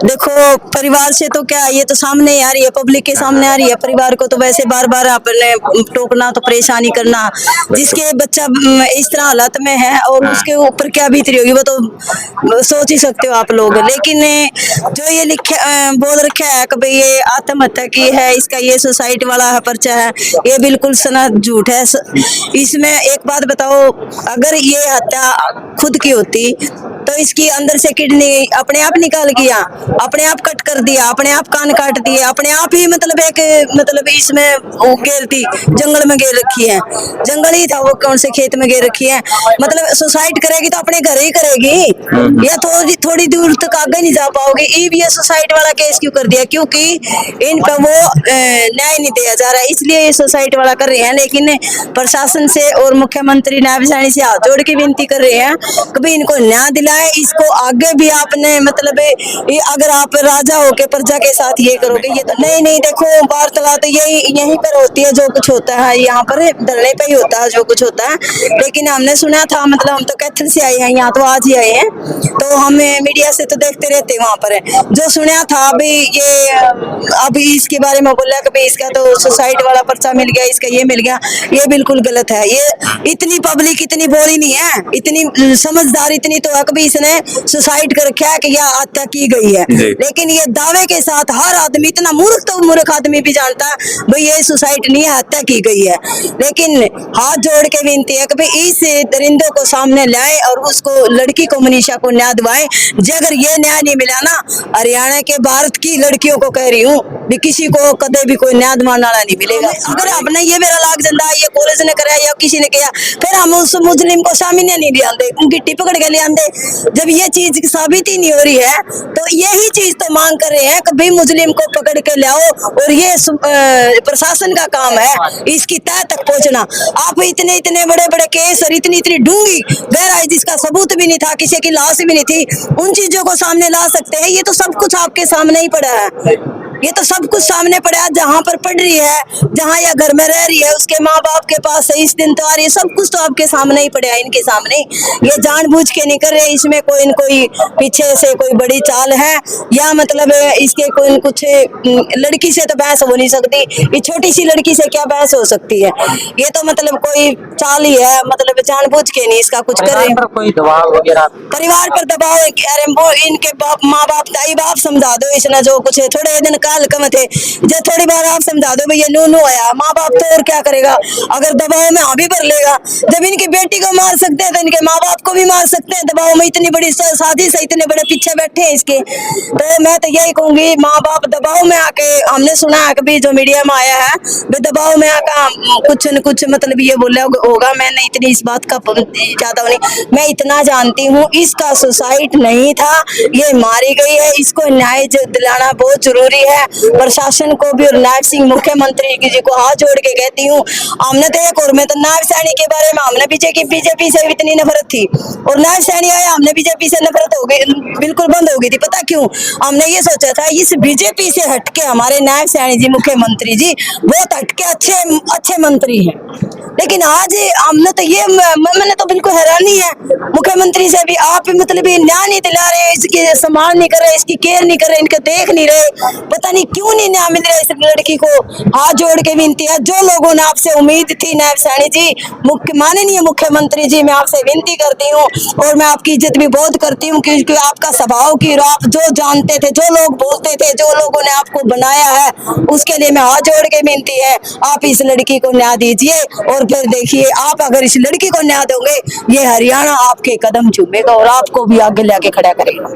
देखो, परिवार से तो क्या, ये तो सामने ही आ रही है, पब्लिक के सामने आ रही है। परिवार को तो वैसे बार बार आपने टोकना, तो परेशानी करना, जिसके बच्चा इस तरह हालत में है और उसके ऊपर क्या बीत रही होगी वो तो सोच ही सकते हो आप लोग। लेकिन जो ये लिखा बोल रखा है कि भाई ये आत्महत्या की है, इसका ये सुसाइड वाला पर्चा है, ये बिल्कुल सना झूठ है। इसमें एक बात बताओ, अगर ये हत्या खुद की होती तो इसकी अंदर से किडनी अपने आप निकाल गया, अपने आप कट कर दिया, अपने आप कान काट दिए, अपने आप ही मतलब मतलब इसमें घेर थी, जंगल में घेर रखी है, जंगल ही था वो, कौन से खेत में घेर रखी है। मतलब सुसाइड करेगी तो अपने घर ही करेगी, या थोड़ी दूर तक आगे नहीं जा पाओगे। ये सुसाइड वाला केस क्यों कर दिया? क्योंकि इन पर वो न्याय नहीं दिया जा रहा है, इसलिए ये सुसाइड वाला कर रहे हैं। लेकिन प्रशासन से और मुख्यमंत्री नायब सैनी से हाथ जोड़ के विनती कर रहे हैं कि भाई इनको न्याय दिलाए। इसको आगे भी आपने मतलब ये अगर आप राजा होके प्रजा के साथ ये करोगे, ये तो नहीं। देखो, वार्तालाप तो यहीं पर होती है, जो कुछ होता है यहाँ पर धरने पे ही होता है जो कुछ होता है। लेकिन हमने सुना था, मतलब हम तो कैथल से आए हैं, यहाँ तो आज ही आए हैं, तो हमें मीडिया से तो देखते रहते हैं। वहाँ पर जो सुना था अभी ये अभी इसके बारे में बोला कि भाई इसका तो सुसाइड वाला पर्चा मिल गया, इसका ये मिल गया, ये बिल्कुल गलत है। ये इतनी पब्लिक इतनी बोली नहीं है, इतनी समझदार इतनी तो है कि इसने सुसाइड कर रखा है कि यह हत्या की गई है। लेकिन ये दावे के साथ हर आदमी, इतना मूर्ख तो मूर्ख आदमी भी जानता है भाई ये सुसाइड नहीं है, हत्या की गई है। लेकिन हाथ जोड़ के विनती है कि भाई इस दरिंदे को सामने लाए और उसको, लड़की को, मनीषा को न्याय दिवाए। अगर ये न्याय नहीं मिला ना, हरियाणा के भारत की लड़कियों को कह रही हूँ भी किसी को कदे भी कोई न्याय दिवाने वाला नहीं मिलेगा। अगर आपने ये मेरा लाग जंदा, ये कॉलेज ने कराया या किसी ने किया, फिर हम उस मुस्लिम को सामने नहीं ले आते, उनकी टिप पकड़ के ले आते। जब ये चीज साबित ही नहीं हो रही है तो यही चीज तो मांग कर रहे हैं कि भाई मुस्लिम को पकड़ के लाओ, और ये प्रशासन का काम है इसकी तह तक पहुंचना। आप इतने बड़े बड़े केस और इतनी डूंगी गहराई जिसका सबूत भी नहीं था, किसी की लाश भी नहीं थी, उन चीजों को सामने ला सकते हैं। ये तो सब कुछ आपके सामने ही पड़ा है, ये तो सब कुछ सामने पड़ा है। जहाँ पर पढ़ रही है, जहाँ या घर में रह रही है, उसके माँ बाप के पास इस दिन तो आ रही है, सब कुछ तो आपके सामने ही पड़ा है, इनके सामने। ये जानबूझ के नहीं कर रहे, इसमें कोई न कोई पीछे से कोई बड़ी चाल है, या मतलब इसके कोई कुछ, लड़की से तो बहस हो नहीं सकती, ये छोटी सी लड़की से क्या बहस हो सकती है? ये तो मतलब कोई चाल ही है, मतलब जानबूझ के नहीं इसका कुछ कर रहे हैं। कोई दबाव वगैरह परिवार पर दबाव, अरे वो इनके माँ बाप, दाई बाप समझा दो, इसने जो कुछ है, थोड़े दिन काल कम थे, जब थोड़ी बार आप समझा दो भैया नू आया, माँ बाप तो और क्या करेगा? अगर दबाव में भी भर लेगा, जब इनकी बेटी को मार सकते हैं तो इनके माँ बाप को भी मार सकते हैं। दबाव में इतनी बड़ी साजिश है, इतने बड़े पीछे बैठे हैं इसके। तो मैं तो यही कहूंगी, माँ बाप दबाव में आके, हमने सुना है कभी जो मीडिया में आया है, दबाव में आकर कुछ न कुछ मतलब ये बोला होगा। मैंने इतनी इस बात का ज्यादा नहीं, मैं इतना जानती हूँ इसका सुसाइड नहीं था, ये मारी गई है। इसको न्याय दिलाना बहुत जरूरी है। प्रशासन को भी, और नायब सिंह मुख्यमंत्री जी को हाथ जोड़ के कहती हूँ। हमने तो एक और में तो नायब सैनी के बारे में हमने बीजेपी से इतनी नफरत थी, और नायब सैनी आया, हमने बीजेपी से नफरत हो गई, बिल्कुल बंद हो गई थी। पता क्यों? हमने ये सोचा था इस बीजेपी से हटके हमारे नायब सैनी जी, मुख्यमंत्री जी बहुत हटके अच्छे मंत्री हैं। लेकिन आज हमने तो ये, मैंने तो बिल्कुल हैरानी है मुख्यमंत्री से भी, आप मतलब ये न्याय नहीं दिला रहे, इसकी संभाल नहीं कर रहे, इसकी केयर नहीं कर रहे, इनके देख नहीं रहे, पता नहीं क्यों नहीं न्याय मिल रहा है इस लड़की को। हाथ जोड़ के विनती है, जो लोगों ने आपसे उम्मीद थी नायब सैनी जी, माननीय मुख्यमंत्री जी, मैं आपसे विनती करती हूँ, और मैं आपकी इज्जत भी बहुत करती हूँ, क्योंकि आपका स्वभाव की, और आप जो जानते थे, जो लोग बोलते थे, जो लोगों ने आपको बनाया है, उसके लिए मैं हाथ जोड़ के विनती है, आप इस लड़की को न्याय दीजिए। और फिर देखिए, आप अगर इस लड़की को न्याय दोगे, ये हरियाणा आपके कदम चूमेगा और आपको भी आगे लेके खड़ा करेगा।